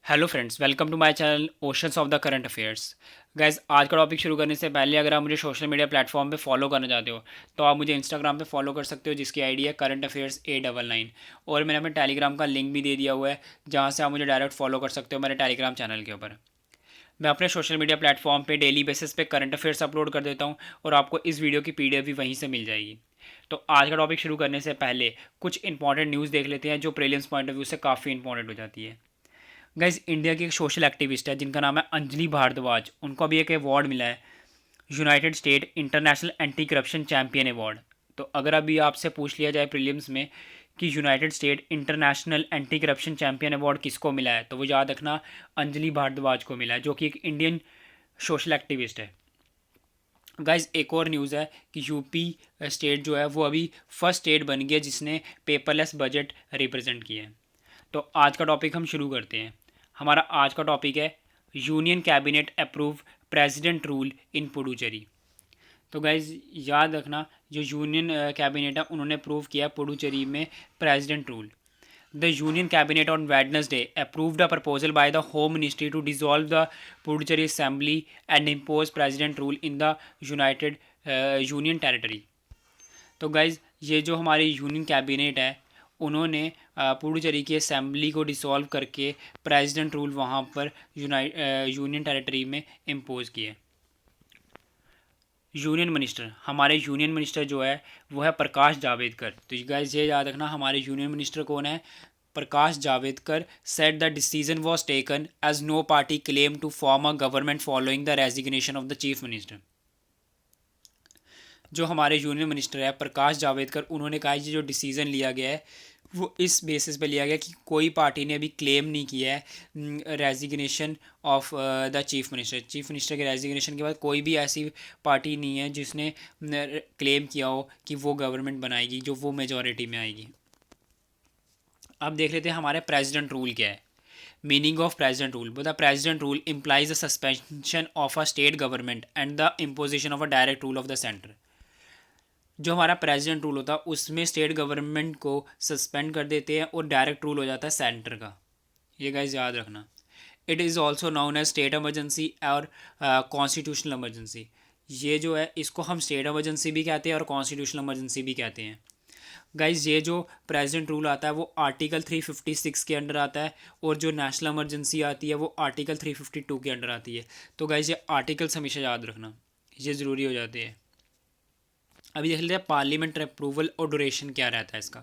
Hello friends, welcome to my channel oceans of the current affairs. Guys, आज का topic शुरू करने से पहले अगर आप मुझे सोशल मीडिया प्लेटफॉर्म पे फॉलो करना चाहते हो तो आप मुझे इंस्टाग्राम पे फॉलो कर सकते हो, जिसकी आईडी है करंट अफेयर्स A99। और मैंने अपने टेलीग्राम का लिंक भी दे दिया हुआ है, जहाँ से आप मुझे डायरेक्ट फॉलो कर सकते हो मेरे टेलीग्राम चैनल के ऊपर। मैं अपने सोशल मीडिया प्लेटफॉर्म पे डेली बेसिस पे करंट अफेयर्स अपलोड कर देता हूँ और आपको इस वीडियो की PDF भी वहीं से मिल जाएगी। तो आज का टॉपिक शुरू करने से पहले कुछ इंपॉर्टेंट न्यूज़ देख लेते हैं, जो प्रीलिम्स पॉइंट ऑफ व्यू से काफ़ी इंपॉर्टेंट हो जाती है। गाइज, इंडिया की एक सोशल एक्टिविस्ट है जिनका नाम है अंजलि भारद्वाज। उनको अभी एक अवार्ड मिला है, United state international anti corruption champion award. तो अगर अभी आपसे पूछ लिया जाए प्रीलिम्स में कि United state international anti corruption champion award किसको मिला है, तो वो याद रखना अंजलि भारद्वाज को मिला है, जो कि एक इंडियन सोशल एक्टिविस्ट है। गाइज, एक और न्यूज़ है कि यूपी स्टेट जो है वो अभी फर्स्ट स्टेट बन गया जिसने पेपरलेस बजट रिप्रेजेंट किया है। तो आज का टॉपिक हम शुरू करते हैं। हमारा आज का टॉपिक है union cabinet approve president rule इन पुडुचेरी। तो गाइज, याद रखना, जो यूनियन कैबिनेट है उन्होंने अप्रूव किया पुडुचेरी में president rule. The union cabinet on Wednesday approved a proposal by the home ministry to dissolve the Puducherry assembly and impose president rule in the united union territory. तो guys, ये जो हमारी union cabinet है उन्होंने पुडुचेरी की assembly को dissolve करके president rule वहाँ पर यूनियन टेरिटरी में इम्पोज किए। यूनियन मिनिस्टर, हमारे यूनियन मिनिस्टर जो है वो है प्रकाश जावड़ेकर। तो गाइज, ये याद रखना, हमारे यूनियन मिनिस्टर कौन है? Prakash Javadekar. Said the decision was taken as no party claim to form a government following the resignation of the chief minister. जो हमारे यूनियन मिनिस्टर है प्रकाश जावड़ेकर, उन्होंने कहा कि जो डिसीज़न लिया गया है वो इस बेसिस पे लिया गया कि कोई पार्टी ने अभी क्लेम नहीं किया है resignation of the chief minister. Chief minister के रेजिग्नेशन के बाद कोई भी ऐसी पार्टी नहीं है जिसने क्लेम किया हो कि वो गवर्नमेंट बनाएगी, जो वो मेजॉरिटी में आएगी। अब देख लेते हैं हमारे प्रेसिडेंट रूल क्या है। Meaning of president rule: the president rule implies the suspension of a state government and the imposition of a direct rule of the centre. जो हमारा प्रेसिडेंट रूल होता है उसमें स्टेट गवर्नमेंट को सस्पेंड कर देते हैं और डायरेक्ट रूल हो जाता है सेंटर का। ये गाइस याद रखना। It is also known as state emergency और कॉन्स्टिट्यूशनल इमरजेंसी। ये जो है इसको हम स्टेट इमरजेंसी भी कहते हैं और कॉन्स्टिट्यूशनल इमरजेंसी भी कहते हैं। गाइज, ये जो प्रेसिडेंट रूल आता है वो आर्टिकल 356 के अंडर आता है, और जो नेशनल इमरजेंसी आती है वो आर्टिकल 352 के अंडर आती है। तो गाइज, ये आर्टिकल्स हमेशा याद रखना, ये ज़रूरी हो जाते हैं। अभी देख लेते हैं पार्लियामेंट अप्रूवल और ड्यूरेशन क्या रहता है इसका।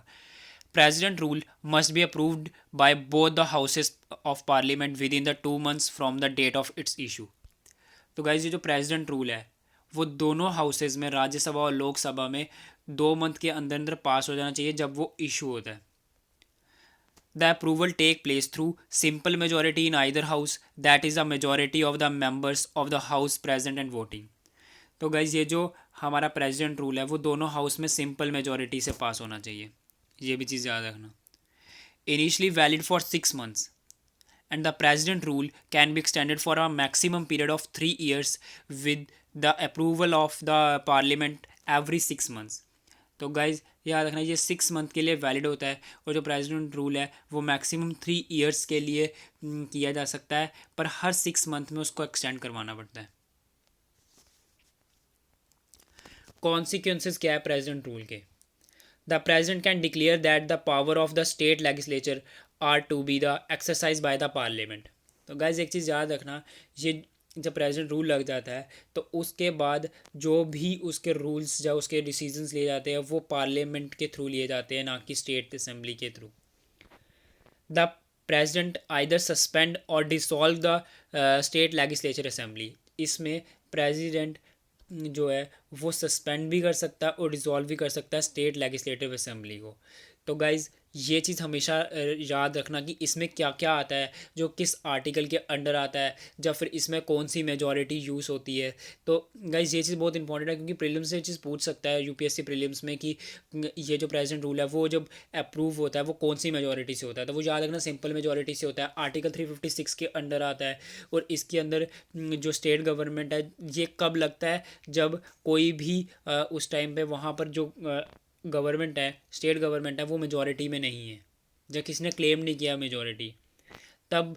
President rule must be approved by both the houses of parliament within the 2 months from the date of its issue. तो गाइज, ये जो प्रेसिडेंट रूल है वो दोनों हाउसेज में, राज्यसभा और लोकसभा में, 2 month के अंदर अंदर पास हो जाना चाहिए जब वो इशू होता है। The approval take place through simple majority in either house, that is the majority of the members of the house present and voting. तो गाइज, ये जो हमारा प्रेसिडेंट रूल है वो दोनों हाउस में सिंपल मेजोरिटी से पास होना चाहिए, ये भी चीज़ याद रखना। Initially valid for 6 months and the president rule can be extended for a maximum period of 3 years with the approval of the parliament every 6 months। तो गाइज, याद रखना, ये 6 month के लिए वैलिड होता है और जो प्रेसिडेंट रूल है वो मैक्सिमम 3 years के लिए किया जा सकता है, पर हर 6 month में उसको एक्सटेंड करवाना पड़ता है। कॉन्सिक्वेंसेस क्या है प्रेसिडेंट रूल के? The president can declare that the power of the state legislature are to be the exercise by the parliament. तो गाइज, एक चीज़ याद रखना, ये जब प्रेसिडेंट रूल लग जाता है तो उसके बाद जो भी उसके रूल्स या उसके डिसीजंस लिए जाते हैं वो पार्लियामेंट के थ्रू लिए जाते हैं, ना कि स्टेट असेंबली के थ्रू। द प्रेसिडेंट आइदर सस्पेंड और dissolve the state legislature assembly. इसमें प्रेसिडेंट जो है वो सस्पेंड भी कर सकता है और डिसॉल्व भी कर सकता है स्टेट लेजिस्लेटिव असेंबली को। तो गाइज़, ये चीज़ हमेशा याद रखना कि इसमें क्या क्या आता है, जो किस आर्टिकल के अंडर आता है, या फिर इसमें कौन सी मेजॉरिटी यूज़ होती है। तो गाइज़, ये चीज़ बहुत इंपॉर्टेंट है क्योंकि प्रीलिम्स से ये चीज़ पूछ सकता है यूपीएससी प्रीलिम्स में कि ये जो प्रेसिडेंट रूल है वो जब अप्रूव होता है वो कौन सी मेजॉरिटी से होता है। तो वो याद रखना सिंपल मेजॉरिटी से होता है, आर्टिकल 356 के अंडर आता है। और इसके अंदर जो स्टेट गवर्नमेंट है ये कब लगता है, जब कोई भी उस टाइम पे वहाँ पर जो गवर्नमेंट है, स्टेट गवर्नमेंट है, वो मेजॉरिटी में नहीं है, जब किसी ने क्लेम नहीं किया मेजॉरिटी। तब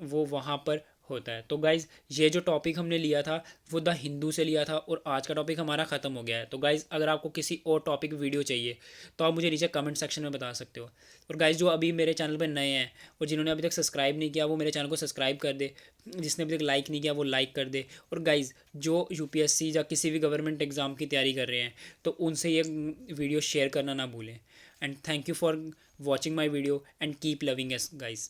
वो वहाँ पर होता है। तो गाइज़ ये जो टॉपिक हमने लिया था वो द हिंदू से लिया था और आज का टॉपिक हमारा ख़त्म हो गया है। तो गाइज़ अगर आपको किसी और टॉपिक वीडियो चाहिए तो आप मुझे नीचे कमेंट सेक्शन में बता सकते हो। और गाइज़ जो अभी मेरे चैनल पर नए हैं और जिन्होंने अभी तक सब्सक्राइब नहीं किया वो मेरे चैनल को सब्सक्राइब कर दे, जिसने अभी तक लाइक नहीं किया वो लाइक कर दे। और गाइज़ जो यूपीएससी या किसी भी गवर्नमेंट एग्ज़ाम की तैयारी कर रहे हैं तो उनसे ये वीडियो शेयर करना ना भूलें। And thank you for watching my video and keep loving us guys.